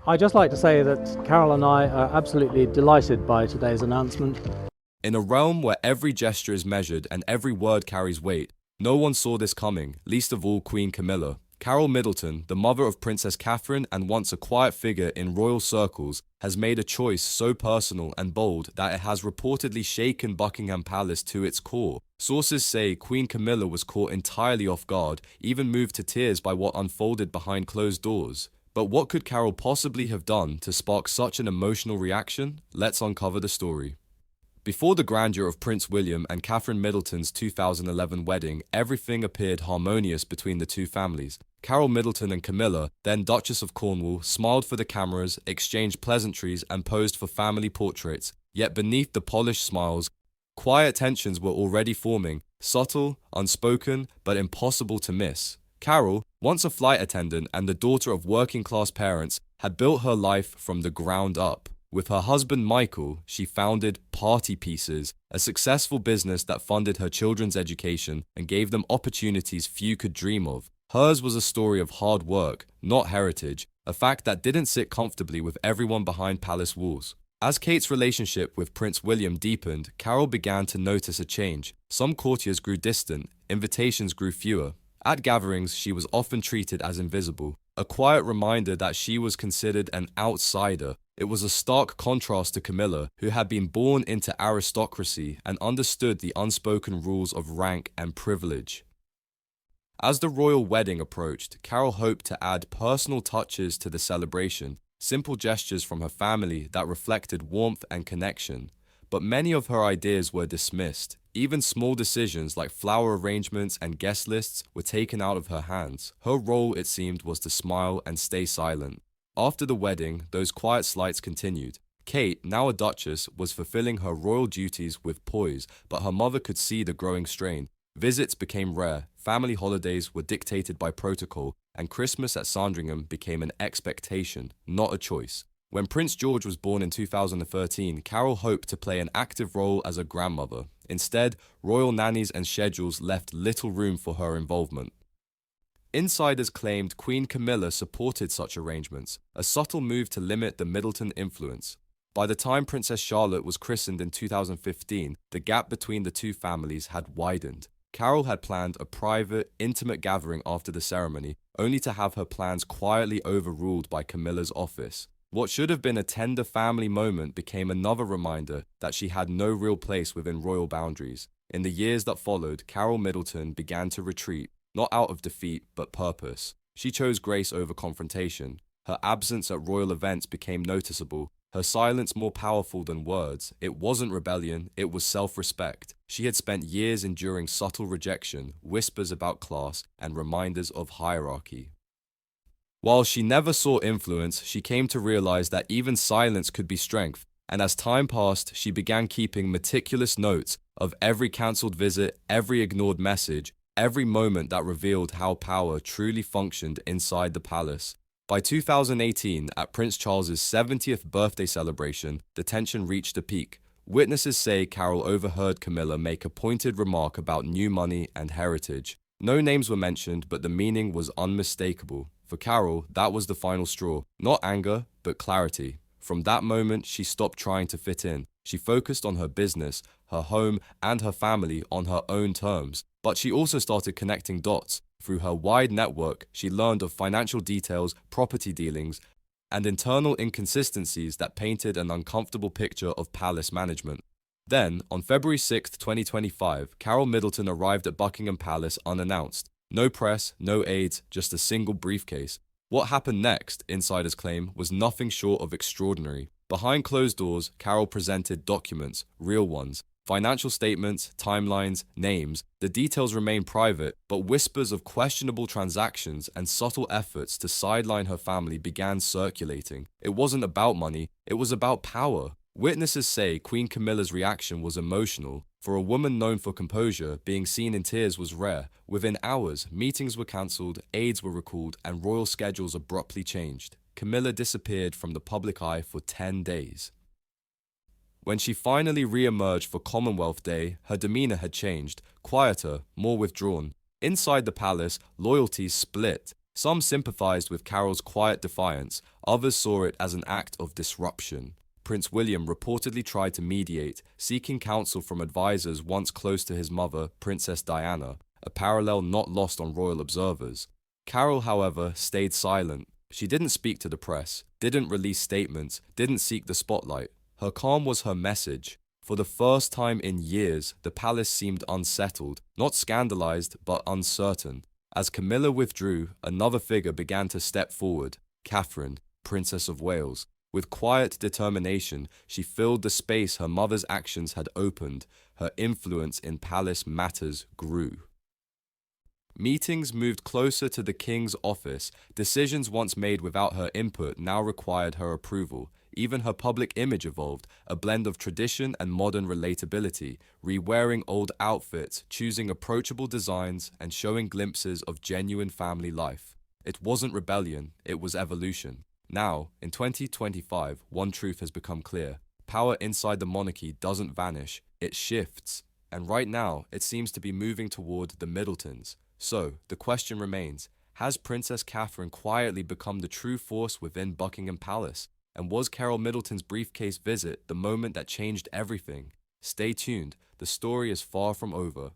I'd just like to say that Carole and I are absolutely delighted by today's announcement. In a realm where every gesture is measured and every word carries weight, no one saw this coming, least of all Queen Camilla. Carole Middleton, the mother of Princess Catherine and once a quiet figure in royal circles, has made a choice so personal and bold that it has reportedly shaken Buckingham Palace to its core. Sources say Queen Camilla was caught entirely off guard, even moved to tears by what unfolded behind closed doors. But what could Carole possibly have done to spark such an emotional reaction? Let's uncover the story. Before the grandeur of Prince William and Catherine Middleton's 2011 wedding, everything appeared harmonious between the two families. Carole Middleton and Camilla, then Duchess of Cornwall, smiled for the cameras, exchanged pleasantries, and posed for family portraits. Yet beneath the polished smiles, quiet tensions were already forming, subtle, unspoken, but impossible to miss. Carole, once a flight attendant and the daughter of working-class parents, had built her life from the ground up. With her husband Michael, she founded Party Pieces, a successful business that funded her children's education and gave them opportunities few could dream of. Hers was a story of hard work, not heritage, a fact that didn't sit comfortably with everyone behind palace walls. As Kate's relationship with Prince William deepened, Carole began to notice a change. Some courtiers grew distant, invitations grew fewer. At gatherings, she was often treated as invisible, a quiet reminder that she was considered an outsider. It was a stark contrast to Camilla, who had been born into aristocracy and understood the unspoken rules of rank and privilege. As the royal wedding approached, Carole hoped to add personal touches to the celebration, simple gestures from her family that reflected warmth and connection. But many of her ideas were dismissed. Even small decisions like flower arrangements and guest lists were taken out of her hands. Her role, it seemed, was to smile and stay silent. After the wedding, those quiet slights continued. Kate, now a duchess, was fulfilling her royal duties with poise, but her mother could see the growing strain. Visits became rare, family holidays were dictated by protocol, and Christmas at Sandringham became an expectation, not a choice. When Prince George was born in 2013, Carole hoped to play an active role as a grandmother. Instead, royal nannies and schedules left little room for her involvement. Insiders claimed Queen Camilla supported such arrangements, a subtle move to limit the Middleton influence. By the time Princess Charlotte was christened in 2015, the gap between the two families had widened. Carole had planned a private, intimate gathering after the ceremony, only to have her plans quietly overruled by Camilla's office. What should have been a tender family moment became another reminder that she had no real place within royal boundaries. In the years that followed, Carole Middleton began to retreat, not out of defeat, but purpose. She chose grace over confrontation. Her absence at royal events became noticeable, her silence more powerful than words. It wasn't rebellion, it was self-respect. She had spent years enduring subtle rejection, whispers about class, and reminders of hierarchy. While she never saw influence, she came to realize that even silence could be strength, and as time passed, she began keeping meticulous notes of every cancelled visit, every ignored message, every moment that revealed how power truly functioned inside the palace. By 2018, at Prince Charles's 70th birthday celebration, the tension reached a peak. Witnesses say Carole overheard Camilla make a pointed remark about new money and heritage. No names were mentioned, but the meaning was unmistakable. For Carole, that was the final straw. Not anger, but clarity. From that moment, she stopped trying to fit in. She focused on her business, her home, and her family on her own terms. But she also started connecting dots. Through her wide network, she learned of financial details, property dealings, and internal inconsistencies that painted an uncomfortable picture of palace management. Then, on February 6, 2025, Carole Middleton arrived at Buckingham Palace unannounced. No press, no aides, just a single briefcase. What happened next, insiders claim, was nothing short of extraordinary. Behind closed doors, Carole presented documents, real ones, financial statements, timelines, names. The details remain private, but whispers of questionable transactions and subtle efforts to sideline her family began circulating. It wasn't about money, it was about power. Witnesses say Queen Camilla's reaction was emotional. For a woman known for composure, being seen in tears was rare. Within hours, meetings were cancelled, aides were recalled, and royal schedules abruptly changed. Camilla disappeared from the public eye for 10 days. When she finally re-emerged for Commonwealth Day, her demeanour had changed, quieter, more withdrawn. Inside the palace, loyalties split. Some sympathized with Carole's quiet defiance, others saw it as an act of disruption. Prince William reportedly tried to mediate, seeking counsel from advisors once close to his mother, Princess Diana, a parallel not lost on royal observers. Carole, however, stayed silent. She didn't speak to the press, didn't release statements, didn't seek the spotlight. Her calm was her message. For the first time in years, the palace seemed unsettled, not scandalized, but uncertain. As Camilla withdrew, another figure began to step forward, Catherine, Princess of Wales. With quiet determination, she filled the space her mother's actions had opened. Her influence in palace matters grew. Meetings moved closer to the king's office. Decisions once made without her input now required her approval. Even her public image evolved, a blend of tradition and modern relatability, re-wearing old outfits, choosing approachable designs, and showing glimpses of genuine family life. It wasn't rebellion, it was evolution. Now, in 2025, one truth has become clear. Power inside the monarchy doesn't vanish, it shifts. And right now, it seems to be moving toward the Middletons. So, the question remains, has Princess Catherine quietly become the true force within Buckingham Palace? And was Carole Middleton's briefcase visit the moment that changed everything? Stay tuned, the story is far from over.